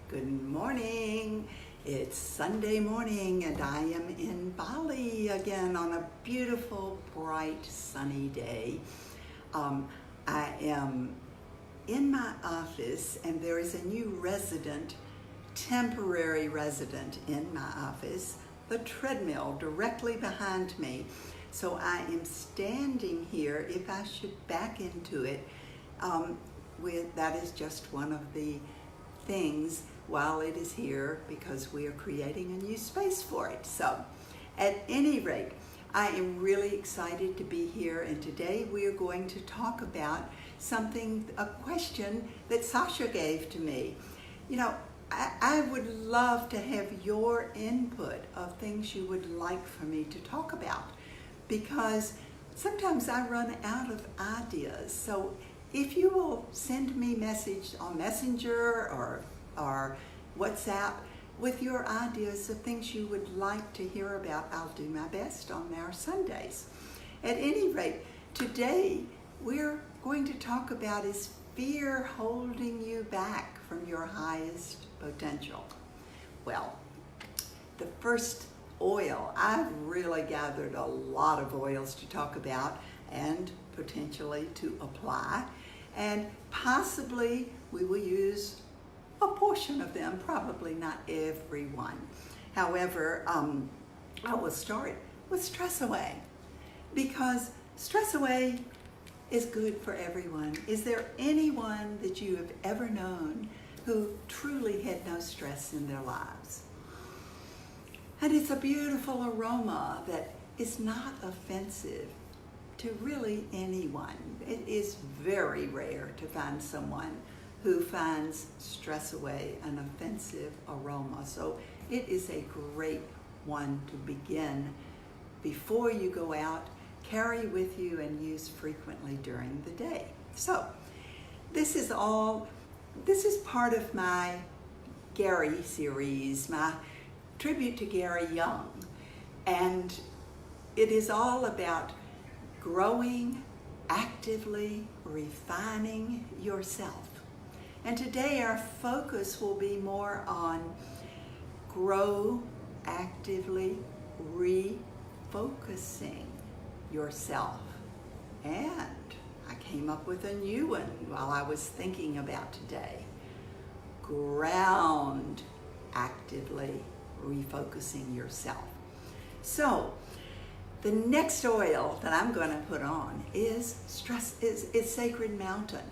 Good morning. It's Sunday morning and I am in Bali again on a beautiful, bright, sunny day. I am in my office and there is a new temporary resident in my office, the treadmill directly behind me. So I am standing here. If I should back into it, that is just one of the things while it is here because we are creating a new space for it. So at any rate, I am really excited to be here, and today we are going to talk about a question that Sasha gave to me. You know, I would love to have your input of things you would like for me to talk about, because sometimes I run out of ideas. So if you will send me message on Messenger or WhatsApp with your ideas of things you would like to hear about, I'll do my best on our Sundays. At any rate, today we're going to talk about, is fear holding you back from your highest potential? Well, the first oil, I've really gathered a lot of oils to talk about and potentially to apply, and possibly we will use a portion of them, probably not every one. However, I will start with Stress Away, because Stress Away is good for everyone. Is there anyone that you have ever known who truly had no stress in their lives? And it's a beautiful aroma that is not offensive to really anyone. It is very rare to find someone who finds Stress Away an offensive aroma. So it is a great one to begin before you go out, carry with you, and use frequently during the day. So this is part of my Gary series, my tribute to Gary Young. And it is all about growing, actively refining yourself. And today our focus will be more on grow, actively refocusing yourself. And I came up with a new one while I was thinking about today. Ground, actively refocusing yourself. So the next oil that I'm going to put on is Sacred Mountain,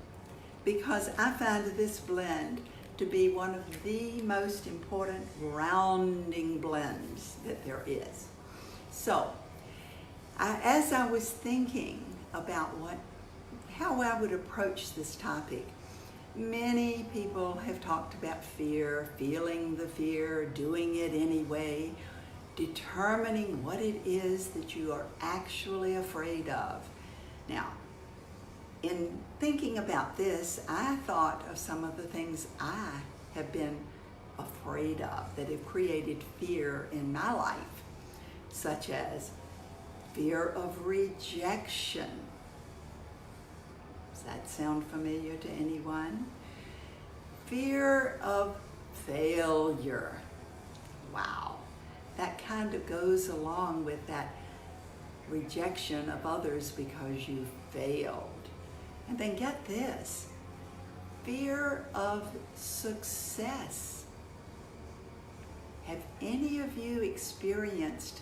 because I find this blend to be one of the most important grounding blends that there is. So as I was thinking about how I would approach this topic, many people have talked about fear, feeling the fear, doing it anyway, determining what it is that you are actually afraid of. Now, in thinking about this, I thought of some of the things I have been afraid of that have created fear in my life, such as fear of rejection. Does that sound familiar to anyone? Fear of failure. Wow. That kind of goes along with that rejection of others because you failed. And then get this, fear of success. Have any of you experienced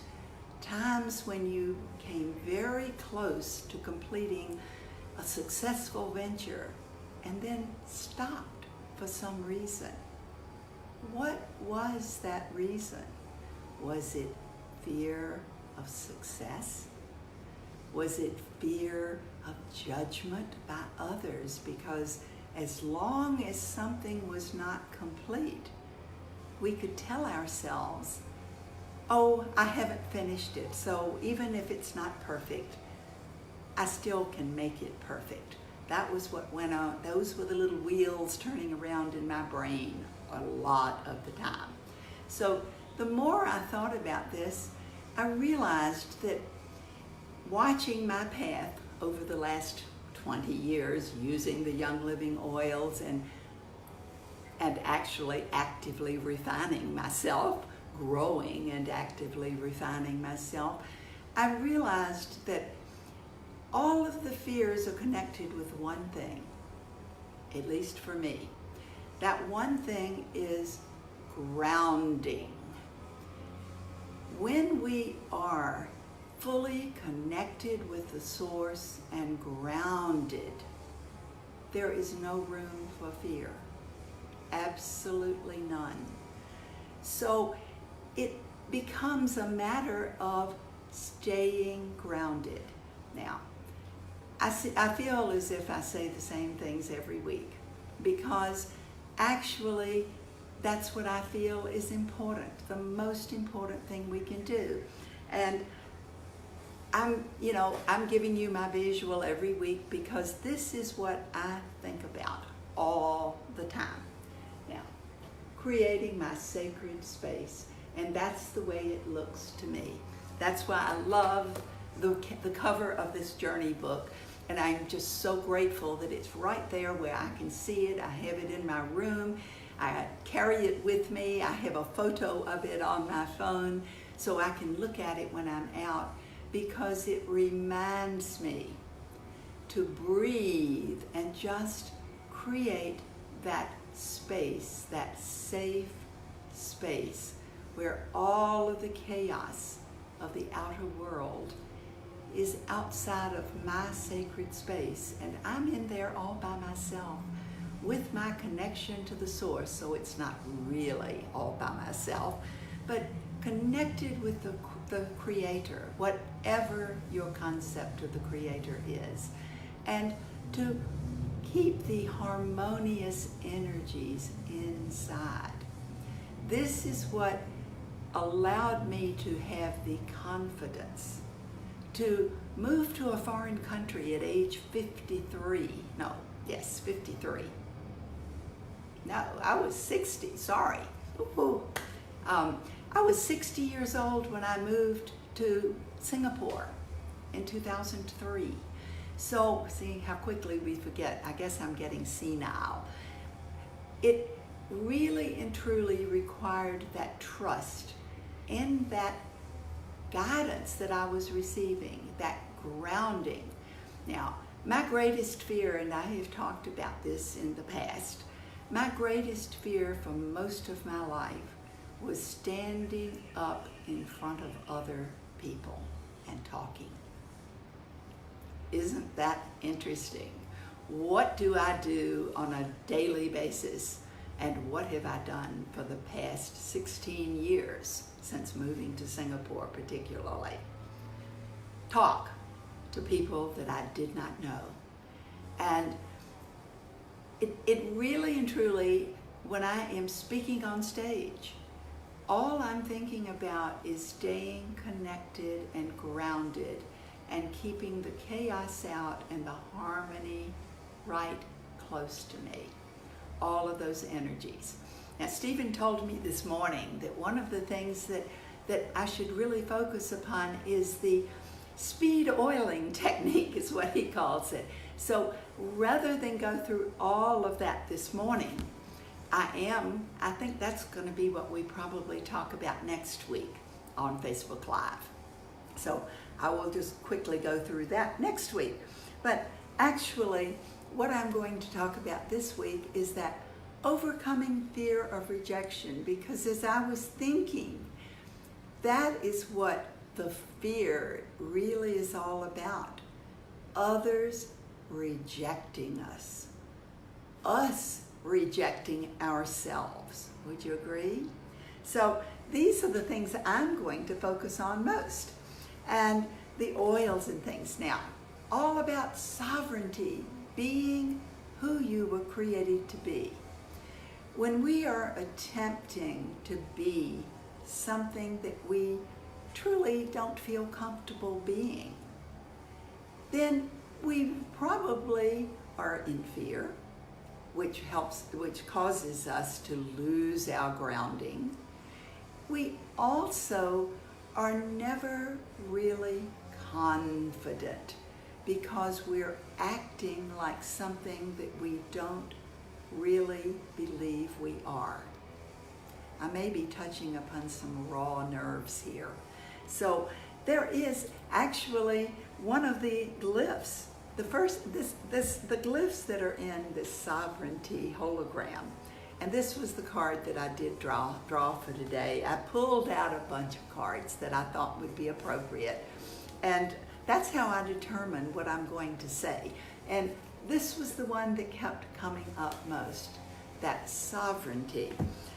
times when you came very close to completing a successful venture and then stopped for some reason? What was that reason? Was it fear of success? Was it fear of judgment by others? Because as long as something was not complete, we could tell ourselves, oh, I haven't finished it, so even if it's not perfect, I still can make it perfect. That was what went on. Those were the little wheels turning around in my brain a lot of the time. So the more I thought about this, I realized that watching my path over the last 20 years using the Young Living oils and actually actively refining myself, growing and actively refining myself, I realized that all of the fears are connected with one thing, at least for me. That one thing is grounding. When we are fully connected with the source and grounded, there is no room for fear. Absolutely none. So it becomes a matter of staying grounded. Now, I feel as if I say the same things every week, because actually that's what I feel is important, the most important thing we can do. And I'm giving you my visual every week because this is what I think about all the time. Now, creating my sacred space, and that's the way it looks to me. That's why I love the cover of this journey book, and I'm just so grateful that it's right there where I can see it. I have it in my room. I carry it with me. I have a photo of it on my phone so I can look at it when I'm out, because it reminds me to breathe and just create that space, that safe space where all of the chaos of the outer world is outside of my sacred space, and I'm in there all by myself with my connection to the source. So it's not really all by myself, but connected with the creator, whatever your concept of the creator is, and to keep the harmonious energies inside. This is what allowed me to have the confidence to move to a foreign country at age 53. 53. No, I was 60, sorry. I was 60 years old when I moved to Singapore in 2003. So, see how quickly we forget. I guess I'm getting senile. It really and truly required that trust in that guidance that I was receiving, that grounding. Now, my greatest fear, and I have talked about this in the past, my greatest fear for most of my life was standing up in front of other people and talking. Isn't that interesting? What do I do on a daily basis, and what have I done for the past 16 years since moving to Singapore particularly? Talk to people that I did not know. And it really and truly, when I am speaking on stage, all I'm thinking about is staying connected and grounded and keeping the chaos out and the harmony right close to me. All of those energies. Now, Stephen told me this morning that one of the things that I should really focus upon is the speed oiling technique, is what he calls it. So rather than go through all of that this morning, I think that's going to be what we probably talk about next week on Facebook Live. So I will just quickly go through that next week. But actually, what I'm going to talk about this week is that overcoming fear of rejection, because as I was thinking, that is what the fear really is all about. Others rejecting us rejecting ourselves. Would you agree? So these are the things that I'm going to focus on most. And the oils and things. Now, all about sovereignty, being who you were created to be. When we are attempting to be something that we truly don't feel comfortable being, then we probably are in fear, which causes us to lose our grounding. We also are never really confident because we're acting like something that we don't really believe we are. I may be touching upon some raw nerves here. So there is actually one of the glyphs. The glyphs that are in this sovereignty hologram. And this was the card that I did draw for today. I pulled out a bunch of cards that I thought would be appropriate. And that's how I determined what I'm going to say. And this was the one that kept coming up most, that sovereignty.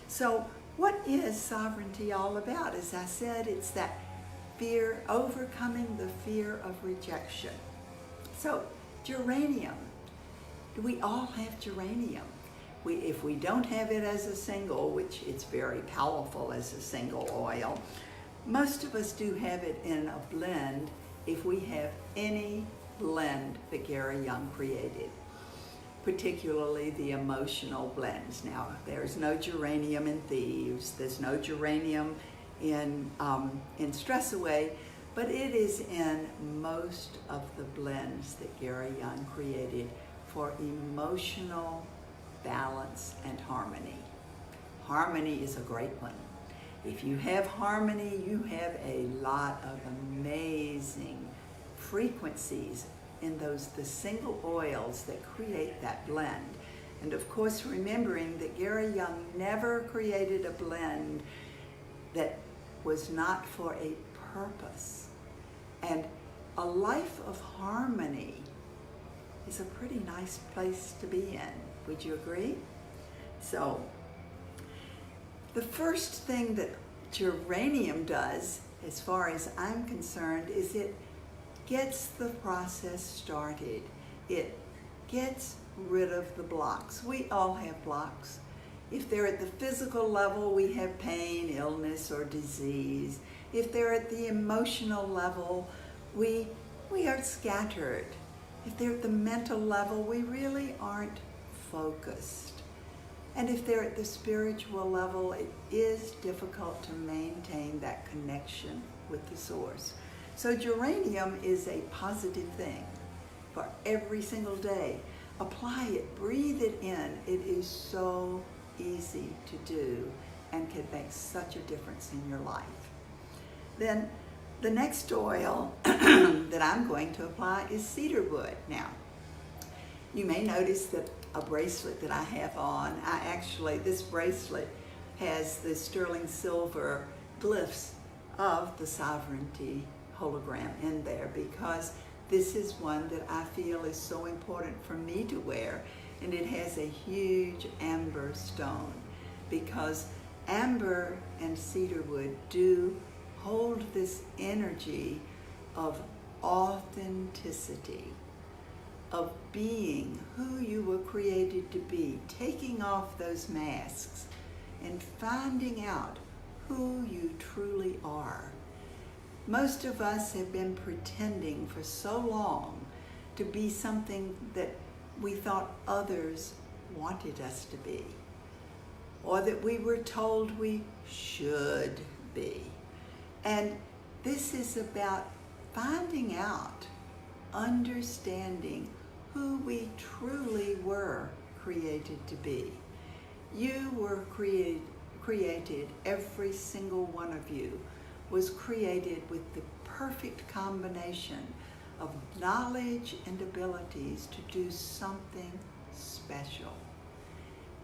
So what is sovereignty all about? As I said, it's that fear, overcoming the fear of rejection. So geranium, we all have geranium. If we don't have it as a single, which it's very powerful as a single oil, most of us do have it in a blend if we have any blend that Gary Young created, particularly the emotional blends. Now, there's no geranium in Thieves, there's no geranium in Stress Away, but it is in most of the blends that Gary Young created for emotional balance and harmony. Harmony is a great one. If you have harmony, you have a lot of amazing frequencies in the single oils that create that blend. And of course, remembering that Gary Young never created a blend that was not for a purpose. And a life of harmony is a pretty nice place to be in. Would you agree? So, the first thing that geranium does, as far as I'm concerned, is it gets the process started. It gets rid of the blocks. We all have blocks. If they're at the physical level, we have pain, illness, or disease. If they're at the emotional level, we are scattered. If they're at the mental level, we really aren't focused. And if they're at the spiritual level, it is difficult to maintain that connection with the source. So geranium is a positive thing for every single day. Apply it, breathe it in. It is so easy to do and can make such a difference in your life. Then the next oil that I'm going to apply is cedarwood. Now, you may notice that a bracelet that I have on, this bracelet has the sterling silver glyphs of the sovereignty hologram in there, because this is one that I feel is so important for me to wear, and it has a huge amber stone, because amber and cedarwood do hold this energy of authenticity, of being who you were created to be, taking off those masks and finding out who you truly are. Most of us have been pretending for so long to be something that we thought others wanted us to be, or that we were told we should be. And this is about finding out, understanding who we truly were created to be. You were created, every single one of you was created with the perfect combination of knowledge and abilities to do something special.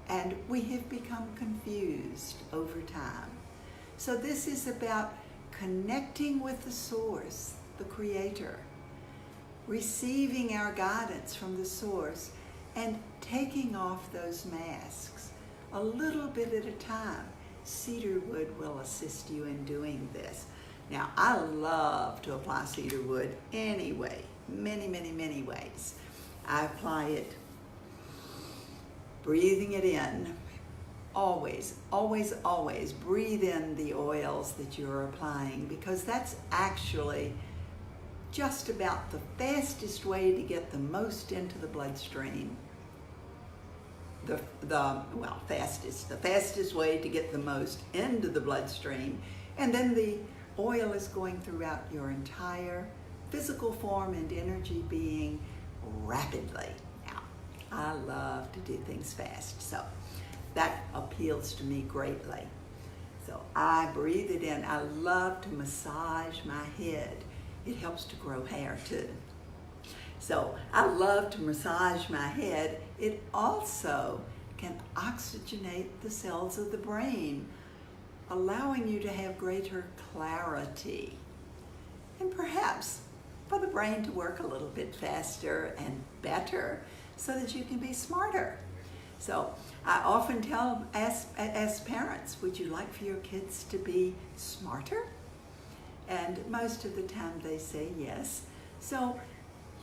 And we have become confused over time. So this is about connecting with the source, the creator, receiving our guidance from the source, and taking off those masks a little bit at a time. Cedarwood will assist you in doing this. Now, I love to apply cedarwood anyway, many, many, many ways. I apply it breathing it in. Always, always, always breathe in the oils that you're applying, because that's actually just about the fastest way to get the most into the bloodstream. The fastest way to get the most into the bloodstream, and then the oil is going throughout your entire physical form and energy being rapidly. Now, I love to do things fast, so that appeals to me greatly. So I breathe it in. I love to massage my head. It helps to grow hair too. So I love to massage my head. It also can oxygenate the cells of the brain, allowing you to have greater clarity. And perhaps for the brain to work a little bit faster and better so that you can be smarter. So I often ask parents, would you like for your kids to be smarter? And most of the time they say yes. So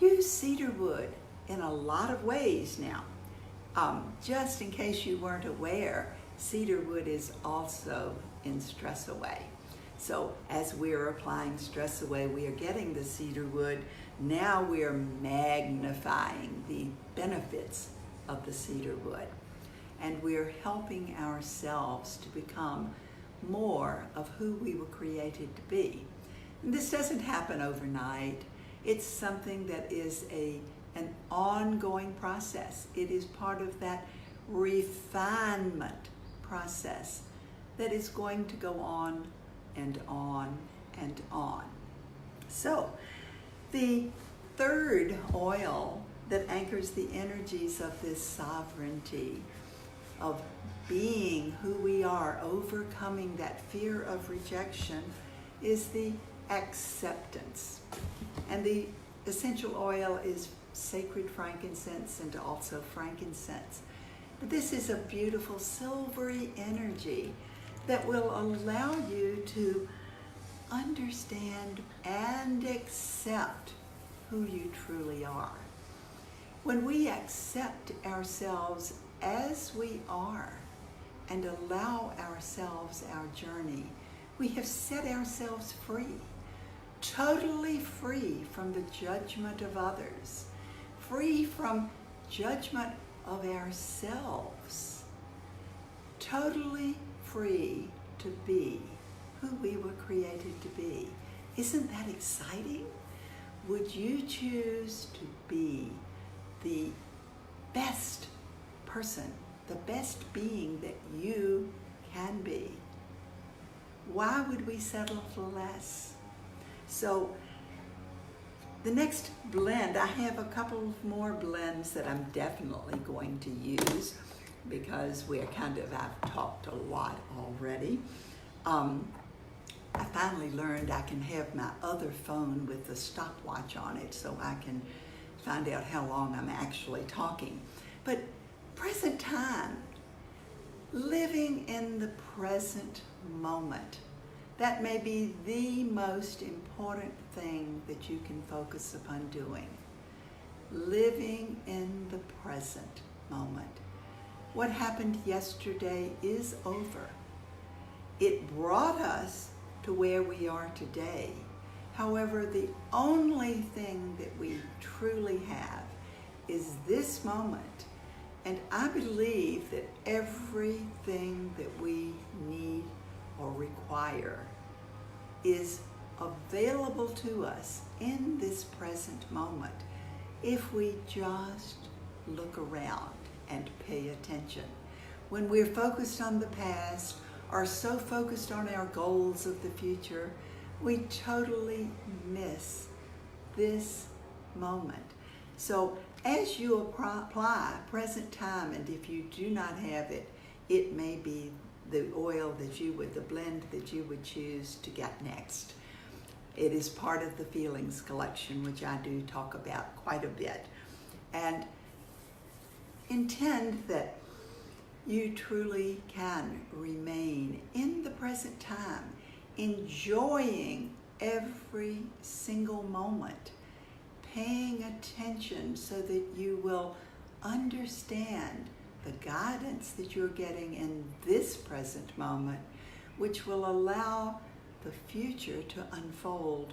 use cedar wood in a lot of ways now. Just in case you weren't aware, cedar wood is also in Stress Away. So as we're applying Stress Away, we are getting the cedar wood. Now we're magnifying the benefits of the cedar wood. And we're helping ourselves to become more of who we were created to be. And this doesn't happen overnight. It's something that is an ongoing process. It is part of that refinement process that is going to go on and on and on. So the third oil that anchors the energies of this sovereignty, of being who we are, overcoming that fear of rejection, is the acceptance. And the essential oil is sacred frankincense and also frankincense. But this is a beautiful silvery energy that will allow you to understand and accept who you truly are. When we accept ourselves as we are and allow ourselves our journey, we have set ourselves free, totally free from the judgment of others, free from judgment of ourselves, totally free to be who we were created to be. Isn't that exciting? Would you choose to be the best person, the best being that you can be? Why would we settle for less? So the next blend, I have a couple of more blends that I'm definitely going to use because I've talked a lot already. I finally learned I can have my other phone with the stopwatch on it so I can find out how long I'm actually talking. But present time, living in the present moment, that may be the most important thing that you can focus upon doing. Living in the present moment. What happened yesterday is over. It brought us to where we are today. However, the only thing that we truly have is this moment. And I believe that everything that we need or require is available to us in this present moment if we just look around and pay attention. When we're focused on the past or so focused on our goals of the future, we totally miss this moment. So as you apply present time, and if you do not have it, it may be the oil the blend that you would choose to get next. It is part of the Feelings collection, which I do talk about quite a bit. And intend that you truly can remain in the present time, enjoying every single moment, paying attention so that you will understand the guidance that you're getting in this present moment, which will allow the future to unfold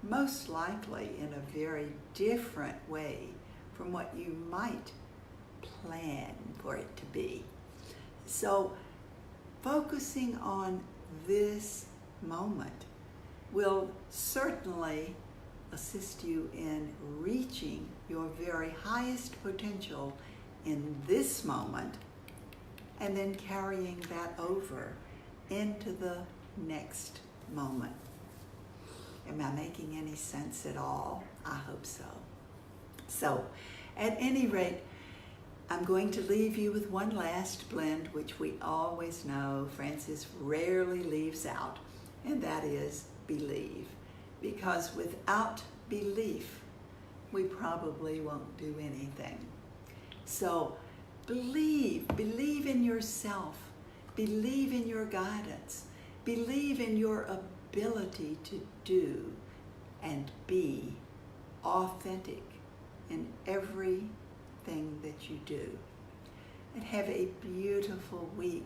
most likely in a very different way from what you might plan for it to be. So focusing on this moment will certainly assist you in reaching your very highest potential in this moment and then carrying that over into the next moment. Am I making any sense at all? I hope so. So, at any rate, I'm going to leave you with one last blend, which we always know Francis rarely leaves out, and that is believe. Because without belief, we probably won't do anything. So believe in yourself, believe in your guidance, believe in your ability to do and be authentic in everything that you do. And have a beautiful week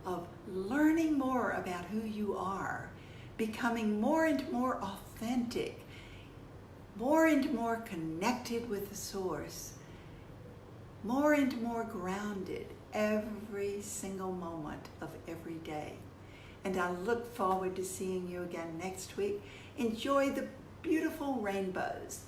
of learning more about who you are, becoming more and more authentic, more and more connected with the source, more and more grounded every single moment of every day. And I look forward to seeing you again next week. Enjoy the beautiful rainbows.